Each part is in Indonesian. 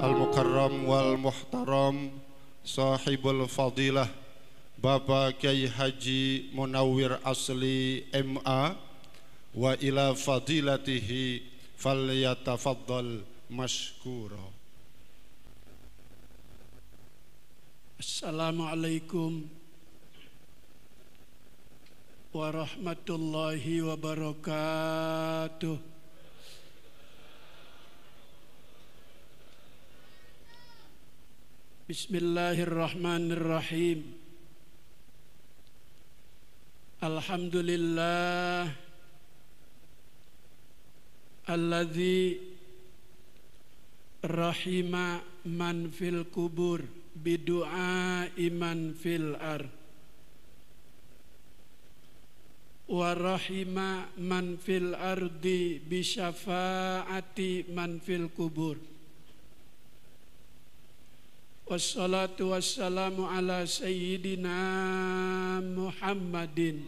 Al-Mukarram wal Muhtaram Sahibul Fadilah Bapak Kiai Haji Munawwir Asli MA wa ila fadilatihi falyatafaddal mashkura. Assalamualaikum warahmatullahi wabarakatuh. Bismillahirrahmanirrahim. Alhamdulillah alladzi rahima man fil kubur bidu'a iman fil ar wa rahima man fil ardi bisyafaati man fil kubur. Wassalatu wassalamu ala sayyidina Muhammadin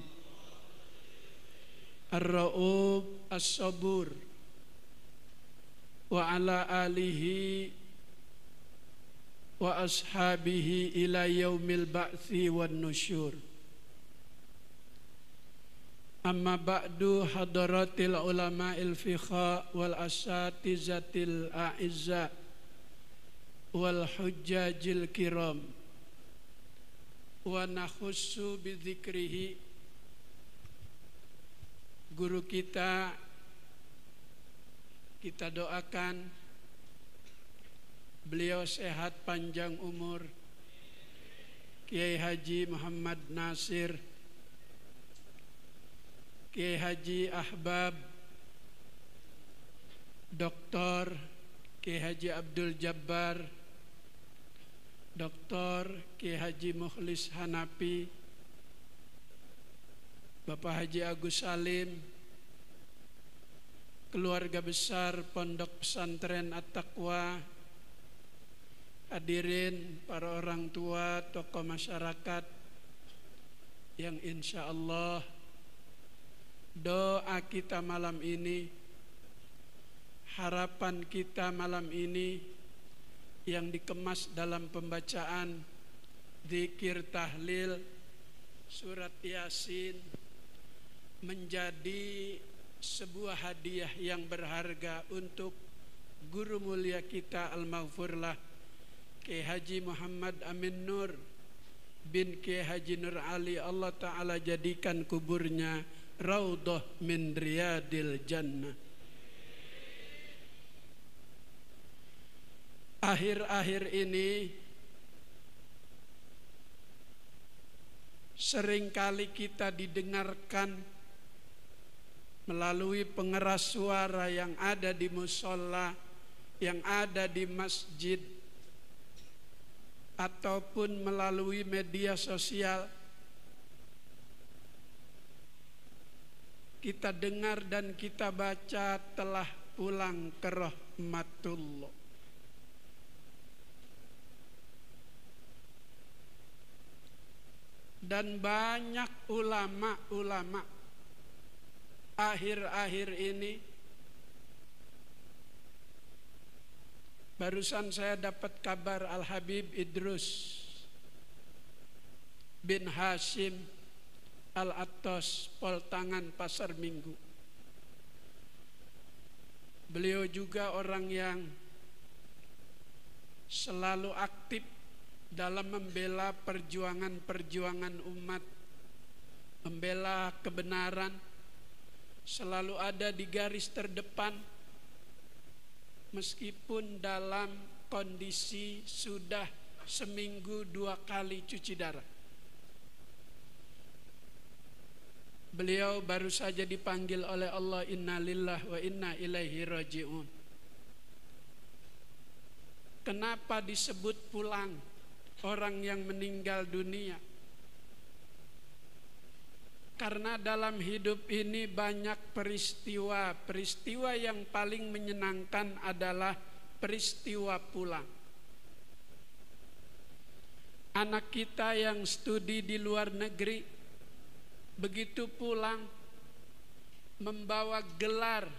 ar-ra'ub as-sabur wa ala alihi wa ashabihi ila yaumil ba'thi wan nusyur. Amma ba'du, hadaratil ulama'il fiqh wal asatizatil a'izza wal hujjajil kiram, wa nakhussu bidzikrihi, guru kita doakan beliau sehat panjang umur, Kiai Haji Muhammad Nasir, Kiai Haji Ahbab, Dr. Kiai Haji Abdul Jabbar, Dr. Kiai Haji Mukhlis Hanafi, Bapak Haji Agus Salim, keluarga besar Pondok Pesantren At-Taqwa, hadirin para orang tua, tokoh masyarakat yang insya Allah doa kita malam ini, harapan kita malam ini yang dikemas dalam pembacaan zikir tahlil surat Yasin menjadi sebuah hadiah yang berharga untuk guru mulia kita al-maghfurlah Kiai Haji Muhammad Amin Nur bin Kiai Haji Nur Ali. Allah Ta'ala jadikan kuburnya raudhah min riyadil jannah. Akhir-akhir ini seringkali kita didengarkan melalui pengeras suara yang ada di musholla, yang ada di masjid, ataupun melalui media sosial. Kita dengar dan kita baca telah pulang ke rahmatullah. Dan banyak ulama-ulama akhir-akhir ini, barusan saya dapat kabar Al-Habib Idrus bin Hashim Al-Attas, Poltangan Pasar Minggu. Beliau juga orang yang selalu aktif dalam membela perjuangan umat, membela kebenaran, selalu ada di garis terdepan meskipun dalam kondisi sudah seminggu 2 kali cuci darah. Beliau baru saja dipanggil oleh Allah, inna lillahi wa inna ilaihi raji'un. Kenapa disebut pulang orang yang meninggal dunia? Karena dalam hidup ini banyak peristiwa yang paling menyenangkan adalah peristiwa pulang. Anak kita yang studi di luar negeri, begitu pulang membawa gelar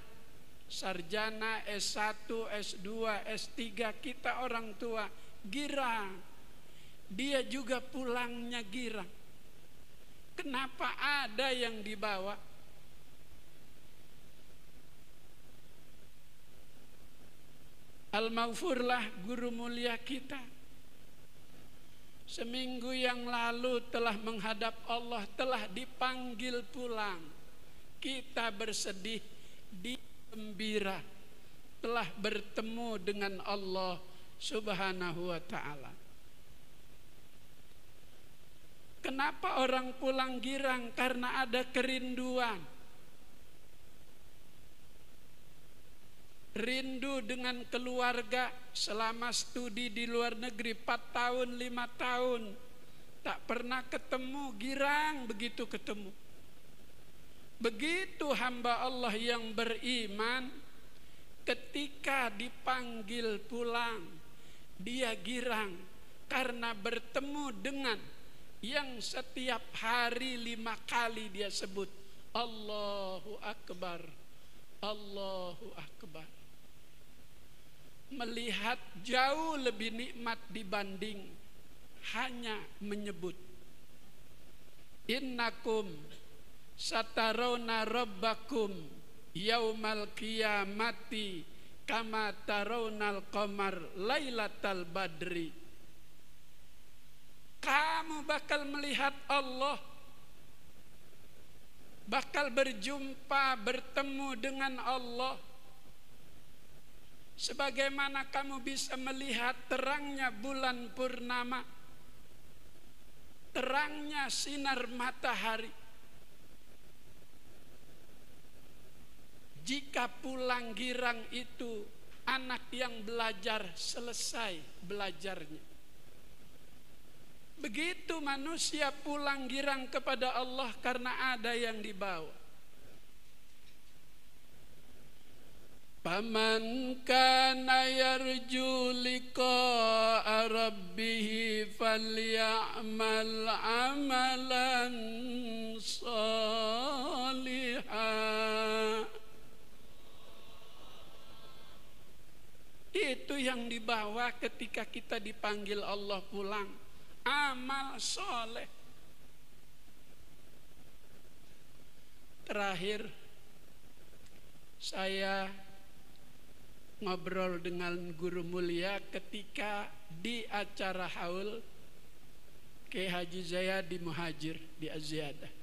sarjana, S1, S2, S3, kita orang tua girang. Dia juga pulangnya girang. Kenapa ada yang dibawa? Al-Maghfurlah, guru mulia kita, seminggu yang lalu telah menghadap Allah, telah dipanggil pulang. Kita bersedih, dia gembira, telah bertemu dengan Allah Subhanahu wa ta'ala. Kenapa orang pulang girang? Karena ada kerinduan. Rindu dengan keluarga. Selama studi di luar negeri 4 tahun, 5 tahun, tak pernah ketemu, girang begitu ketemu. Begitu hamba Allah yang beriman, ketika dipanggil pulang, dia girang karena bertemu dengan yang setiap hari 5 kali dia sebut Allahu Akbar, Allahu Akbar. Melihat jauh lebih nikmat dibanding hanya menyebut. Innakum satarawna rabbakum yaumal qiyamati kama tarawnal qamar lailatal badri. Kamu bakal melihat Allah, bakal berjumpa, bertemu dengan Allah, sebagaimana kamu bisa melihat terangnya bulan purnama, terangnya sinar matahari. Jika pulang girang itu anak yang belajar selesai belajarnya. Begitu manusia pulang girang kepada Allah karena ada yang dibawa. Faman kana yarju liqa'a rabbih falyamal amalan shalihan. Itu yang dibawa ketika kita dipanggil Allah pulang. Amal soleh. Terakhir saya ngobrol dengan guru mulia ketika di acara haul Kiai Haji Zayadi Muhajir di Aziyadah.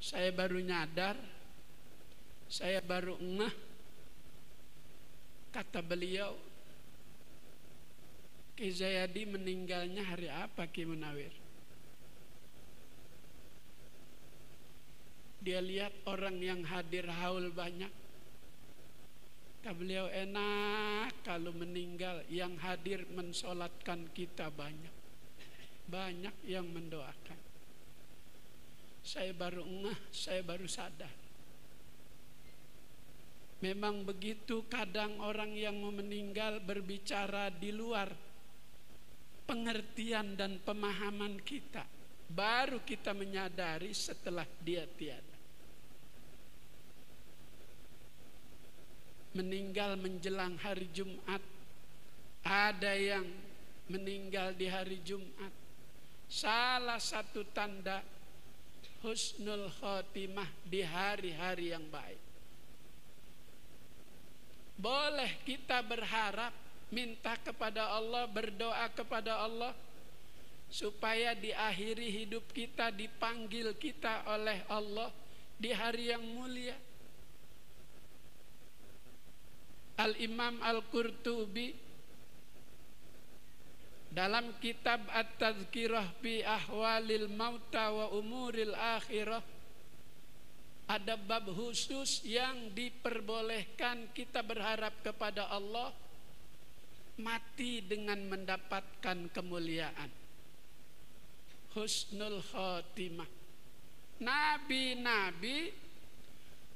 Saya baru nyadar, saya baru ngeh, kata beliau, Kiai Zayadi meninggalnya hari apa Ki Munawir? Dia lihat orang yang hadir haul banyak. Kata beliau, enak kalau meninggal yang hadir mensolatkan kita banyak. Banyak yang mendoakan. Saya baru ngeh, saya baru sadar. Memang begitu kadang orang yang mau meninggal berbicara di luar pengertian dan pemahaman kita. Baru kita menyadari setelah dia tiada. Meninggal menjelang hari Jumat. Ada yang meninggal di hari Jumat. Salah satu tanda husnul khotimah di hari-hari yang baik. Boleh kita berharap, minta kepada Allah, berdoa kepada Allah supaya di akhiri hidup kita dipanggil kita oleh Allah di hari yang mulia. Al-Imam Al-Qurtubi dalam kitab At-Tadhkirah bi Ahwalil Mauta wa Umuril Akhirah ada bab khusus yang diperbolehkan kita berharap kepada Allah mati dengan mendapatkan kemuliaan. Husnul khotimah. Nabi-nabi,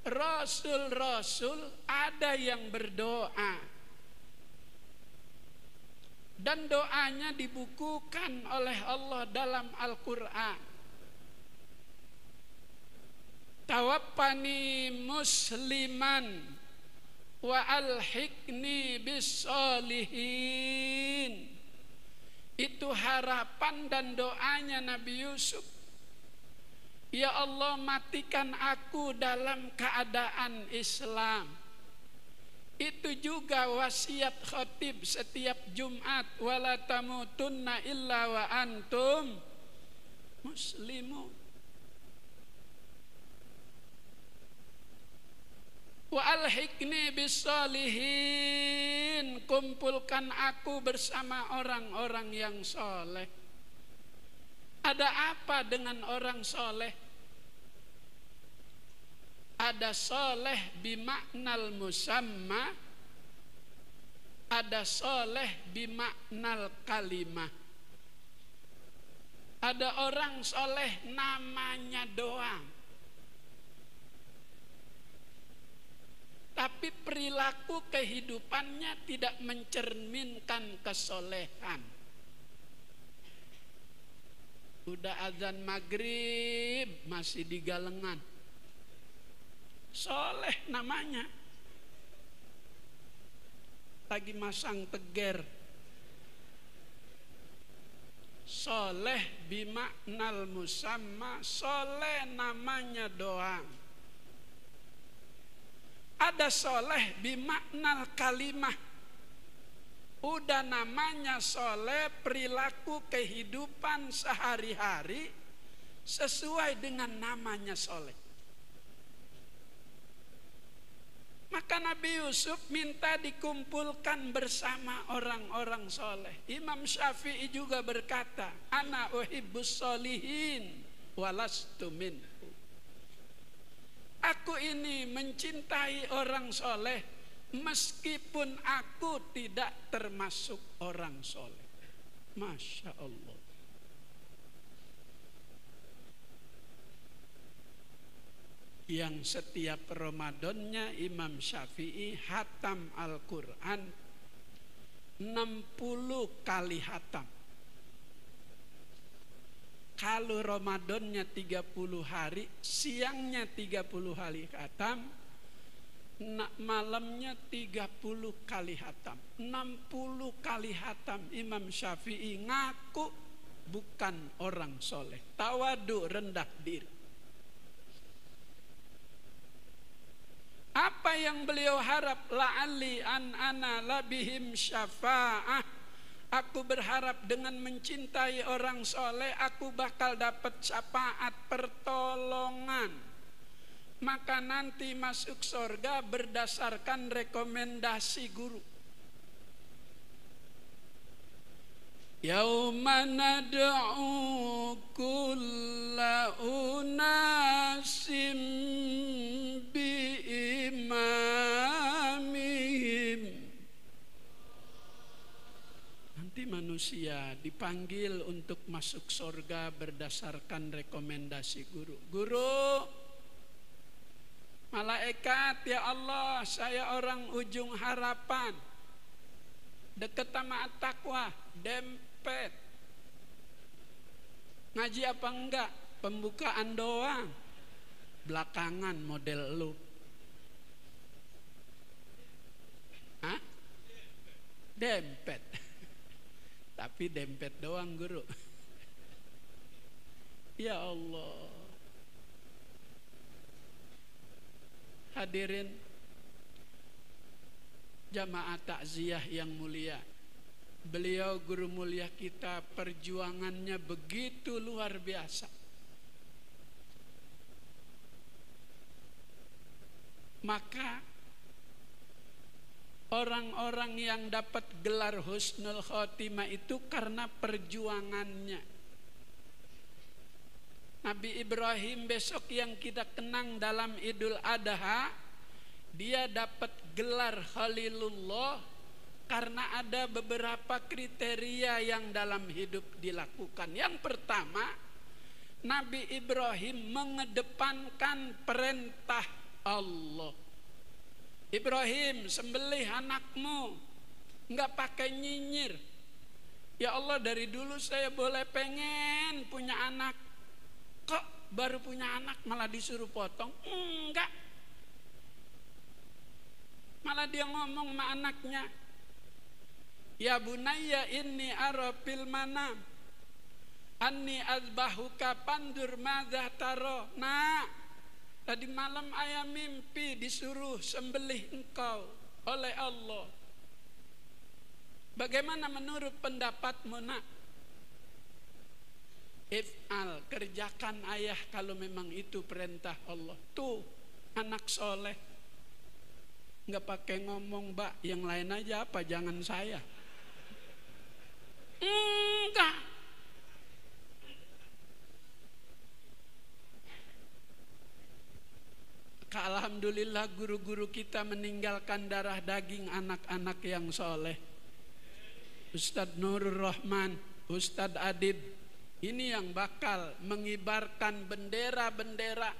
rasul-rasul ada yang berdoa. Dan doanya dibukukan oleh Allah dalam Al-Quran. tawaffani musliman wa alhiqni bis-sholihin. Itu harapan dan doanya Nabi Yusuf. Ya Allah, matikan aku dalam keadaan Islam. Itu juga wasiat khatib setiap Jumat, wala tamutunna illa wa antum muslimun. Wa alhiqni bis-sholihin, kumpulkan aku bersama orang-orang yang soleh. Ada apa dengan orang soleh? Ada soleh bimaknal musamma, ada soleh bimaknal kalimah. Ada orang soleh namanya doang, tapi perilaku kehidupannya tidak mencerminkan kesolehan. Udah azan maghrib masih di galengan, soleh namanya. Lagi masang teger. Soleh bimaknal musamma, soleh namanya doang. Ada soleh bimaknal kalimah, udah namanya soleh, perilaku kehidupan sehari-hari sesuai dengan namanya soleh. Maka Nabi Yusuf minta dikumpulkan bersama orang-orang soleh. Imam Syafi'i juga berkata, ana uhibbus sholihin walastu minhu. Aku ini mencintai orang soleh meskipun aku tidak termasuk orang soleh. Masya Allah. Yang setiap Ramadannya Imam Syafi'i hatam Al-Quran 60 kali hatam. Kalau Ramadannya 30 hari, siangnya 30 kali hatam, malamnya 30 kali hatam. 60 kali hatam. Imam Syafi'i ngaku bukan orang soleh, tawadu, rendah diri. Apa yang beliau harap? La'alli an ana labihim syafa'ah. Aku berharap dengan mencintai orang soleh, aku bakal dapat syafaat, pertolongan. Maka nanti masuk surga berdasarkan rekomendasi guru. Yauma nad'u kulla unasim biimamihim. Nanti manusia dipanggil untuk masuk surga berdasarkan rekomendasi guru. Guru, malaikat, ya Allah, saya orang ujung harapan, deket sama at-taqwa, dempet. Ngaji apa enggak? Pembukaan doang. Belakangan model lu. Hah? Dempet. Tapi dempet doang guru. Ya Allah. Hadirin jamaah takziah yang mulia, beliau guru mulia kita, perjuangannya begitu luar biasa. Maka orang-orang yang dapat gelar husnul khotimah itu karena perjuangannya. Nabi Ibrahim besok yang kita kenang dalam Idul Adha, dia dapat gelar Khalilullah karena ada beberapa kriteria yang dalam hidup dilakukan. Yang pertama, Nabi Ibrahim mengedepankan perintah Allah. Ibrahim, sembelih anakmu, enggak pakai nyinyir. Ya Allah, dari dulu saya boleh pengen punya anak, kok baru punya anak malah disuruh potong? Enggak. Malah dia ngomong sama anaknya, ya bunayya inni ara fil manam anni azbahuka pandur madza taro. Nah, tadi malam ayah mimpi disuruh sembelih engkau oleh Allah. Bagaimana menurut pendapatmu, nak? If'al, kerjakan ayah kalau memang itu perintah Allah. Tuh, anak soleh. Nggak pakai ngomong, Mbak, yang lain aja apa, jangan saya. Enggak. Alhamdulillah guru-guru kita meninggalkan darah daging anak-anak yang soleh. Ustadz Nurul Rahman, Ustadz Adib, ini yang bakal mengibarkan bendera-bendera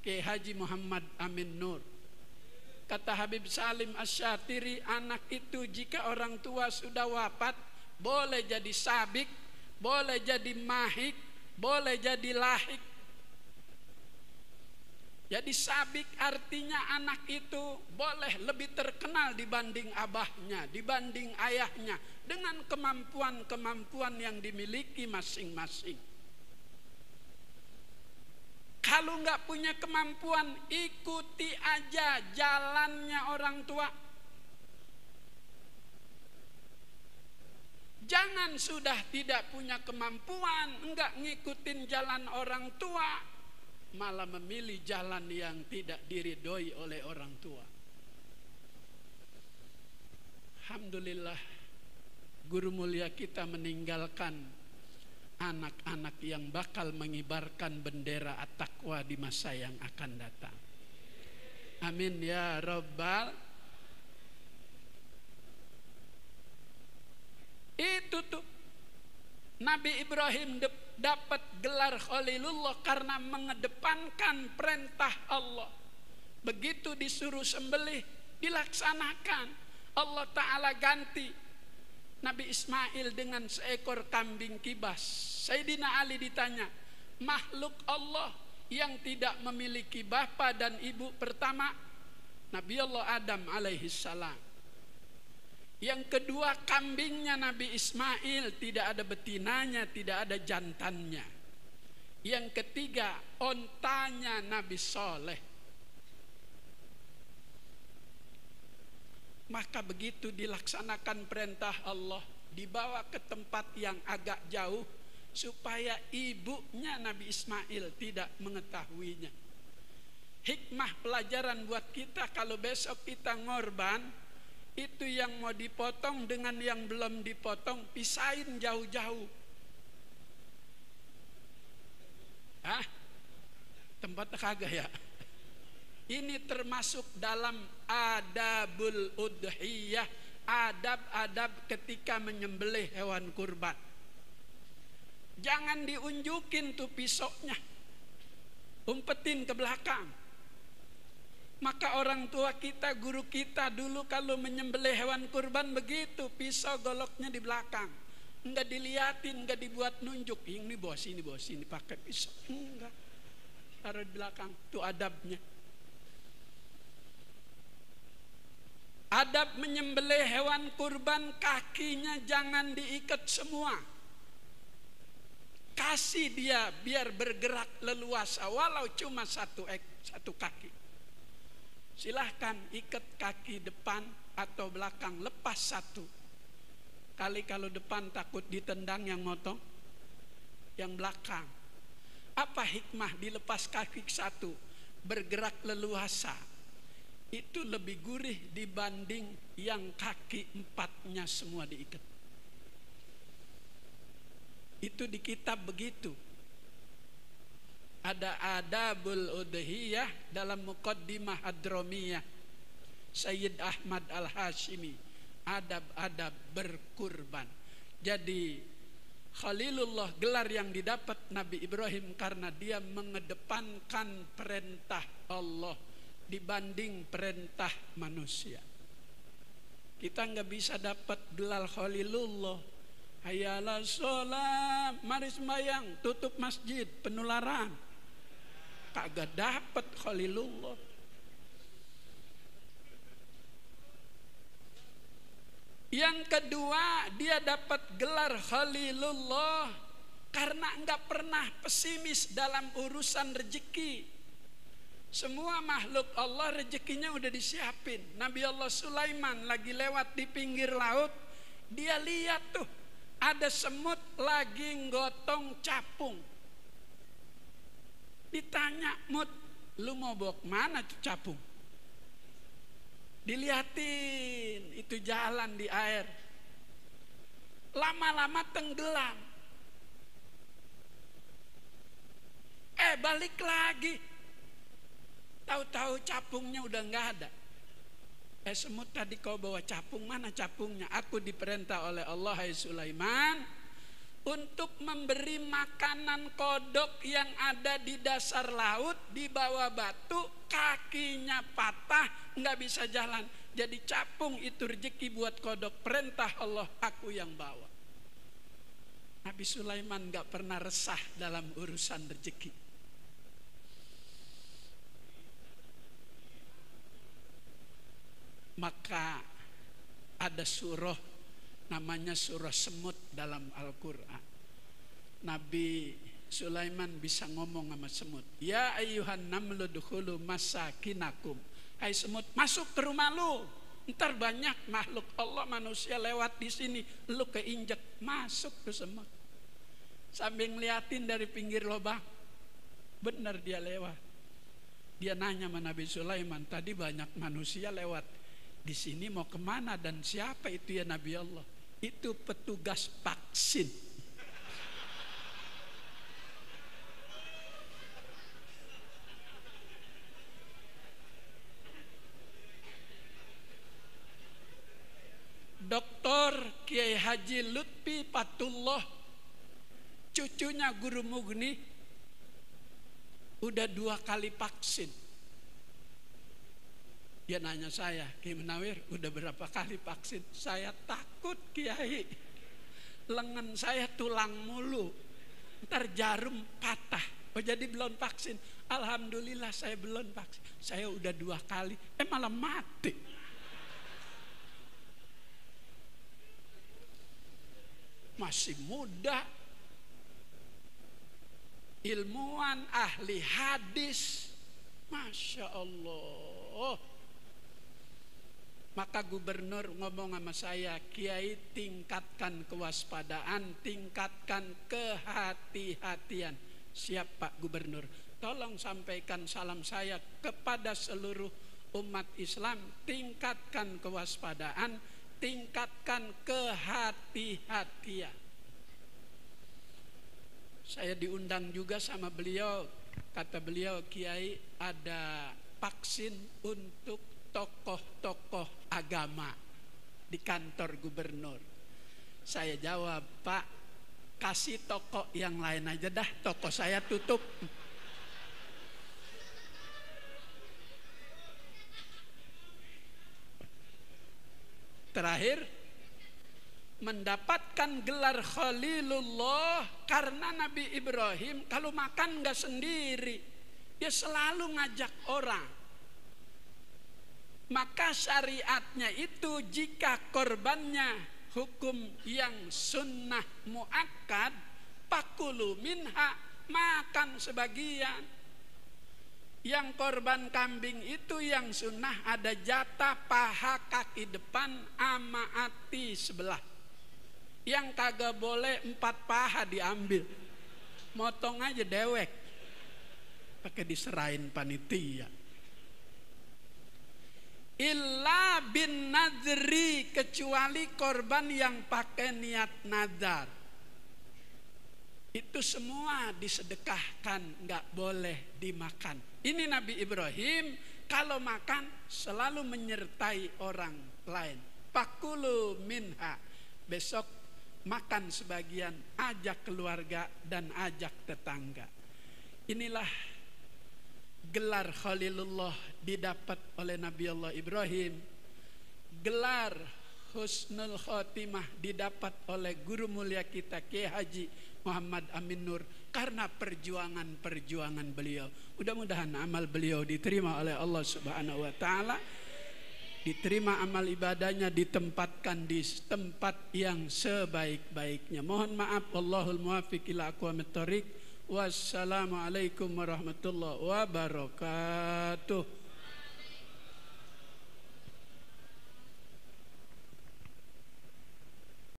Kiai Haji Muhammad Amin Nur. Kata Habib Salim Asy-Syatiri, anak itu jika orang tua sudah wafat, boleh jadi sabik, boleh jadi mahik, boleh jadi lahik. Jadi sabik artinya anak itu boleh lebih terkenal dibanding abahnya, dibanding ayahnya, dengan kemampuan-kemampuan yang dimiliki masing-masing. Kalau nggak punya kemampuan, ikuti aja jalannya orang tua. Jangan sudah tidak punya kemampuan, nggak ngikutin jalan orang tua, malah memilih jalan yang tidak diridhoi oleh orang tua. Alhamdulillah, guru mulia kita meninggalkan anak-anak yang bakal mengibarkan bendera at-taqwa di masa yang akan datang. Amin ya rabbal. Itu tuh Nabi Ibrahim dapat gelar Khalilullah karena mengedepankan perintah Allah. Begitu disuruh sembelih, dilaksanakan. Allah Ta'ala ganti Nabi Ismail dengan seekor kambing kibas. Sayyidina Ali ditanya, makhluk Allah yang tidak memiliki bapa dan ibu pertama, Nabi Allah Adam alaihissalam. Yang kedua, kambingnya Nabi Ismail tidak ada betinanya, tidak ada jantannya. Yang ketiga, ontanya Nabi Soleh. Maka begitu dilaksanakan perintah Allah, dibawa ke tempat yang agak jauh supaya ibunya Nabi Ismail tidak mengetahuinya. Hikmah pelajaran buat kita kalau besok kita ngorban, itu yang mau dipotong dengan yang belum dipotong, pisahin jauh-jauh. Tempat kagak ya? Ini termasuk dalam adabul udhiyah, adab-adab ketika menyembelih hewan kurban. Jangan diunjukin tuh pisoknya, umpetin ke belakang. Maka orang tua kita, guru kita dulu kalau menyembelih hewan kurban begitu, pisau goloknya di belakang. Enggak diliatin, enggak dibuat nunjuk. Ini bawa sini pakai pisau. Enggak. Taruh di belakang. Itu adabnya. Adab menyembelih hewan kurban, kakinya jangan diikat semua. Kasih dia biar bergerak leluasa walau cuma satu kaki. Silahkan ikat kaki depan atau belakang, lepas satu. Kali kalau depan takut ditendang yang motong, yang belakang. Apa hikmah dilepas kaki satu? Bergerak leluasa. Itu lebih gurih dibanding yang kaki empatnya semua diikat. Itu di kitab begitu. Ada adabul udhiyah dalam muqaddimah Hadramiyah Sayyid Ahmad Al-Hashimi, adab-adab berkurban. Jadi Khalilullah gelar yang didapat Nabi Ibrahim karena dia mengedepankan perintah Allah dibanding perintah manusia. Kita nggak bisa dapat gelar Khalilullah, hayalah sholat, mari sembahyang, tutup masjid, penularan. kagak dapat Khalilullah. Yang kedua, dia dapat gelar Khalilullah karena enggak pernah pesimis dalam urusan rezeki. Semua makhluk Allah rezekinya udah disiapin. Nabi Allah Sulaiman lagi lewat di pinggir laut, dia lihat tuh ada semut lagi gotong capung. Ditanya, "Mut, lu mau bawa kemana tuh capung?" Dilihatin, itu jalan di air. Lama-lama tenggelam. Balik lagi. Tahu-tahu capungnya udah nggak ada. Semut, tadi kau bawa capung, mana capungnya? Aku diperintah oleh Allah, hai Sulaiman, untuk memberi makanan kodok yang ada di dasar laut, di bawah batu, kakinya patah, nggak bisa jalan. Jadi capung itu rezeki buat kodok, perintah Allah, aku yang bawa. Nabi Sulaiman nggak pernah resah dalam urusan rezeki. Maka ada surah namanya surah semut dalam Al-Quran. Nabi Sulaiman bisa ngomong sama semut. Ya ayyuhan namlu dukhulu masakinakum. Hai semut, masuk ke rumah lu. Ntar banyak makhluk Allah manusia lewat di sini, lu keinjek, masuk ke semut. Sambil ngeliatin dari pinggir lubang. Benar dia lewat. Dia nanya sama Nabi Sulaiman, tadi banyak manusia lewat di sini mau kemana dan siapa itu ya Nabi Allah? Itu petugas vaksin. Dr. Kiai Haji Lutfi Patullah, cucunya Guru Mugni, udah 2 kali vaksin. Dia nanya saya, Kiai Munawir, udah berapa kali vaksin? Saya takut Kiai, lengan saya tulang mulu, ntar jarum patah. Oh jadi belum vaksin? Alhamdulillah saya belum vaksin. Saya udah 2 kali, malah mati. Masih muda, ilmuwan, ahli hadis, Masya Allah. Maka gubernur ngomong sama saya, Kiai tingkatkan kewaspadaan, tingkatkan kehati-hatian. Siap Pak Gubernur, tolong sampaikan salam saya kepada seluruh umat Islam. Tingkatkan kewaspadaan, tingkatkan kehati-hatian. Saya diundang juga sama beliau. Kata beliau, Kiai ada vaksin untuk tokoh-tokoh agama di kantor gubernur. Saya jawab, Pak, kasih tokoh yang lain aja dah, tokoh saya tutup. Terakhir, mendapatkan gelar Khalilullah karena Nabi Ibrahim kalau makan nggak sendiri, dia selalu ngajak orang. Maka syariatnya itu jika korbannya hukum yang sunnah muakkad, pakulu minha, makan sebagian. Yang korban kambing itu yang sunnah ada jatah paha kaki depan ama ati sebelah. Yang kagak boleh 4 paha diambil, motong aja dewek, pakai diserahin panitia. Illa bin nadri, kecuali korban yang pakai niat nazar. Itu semua disedekahkan, nggak boleh dimakan. Ini Nabi Ibrahim kalau makan selalu menyertai orang lain. Pakulu minha, besok makan sebagian, ajak keluarga dan ajak tetangga. Inilah gelar Khalilullah didapat oleh Nabi Allah Ibrahim. Gelar Husnul Khotimah didapat oleh guru mulia kita Kiai Haji Muhammad Amin Nur karena perjuangan beliau. Mudah-mudahan amal beliau diterima oleh Allah Subhanahu wa taala, diterima amal ibadahnya, ditempatkan di tempat yang sebaik-baiknya. Mohon maaf, wallahul muwaffiq ila aqwamit thoriq. Wassalamualaikum warahmatullahi wabarakatuh.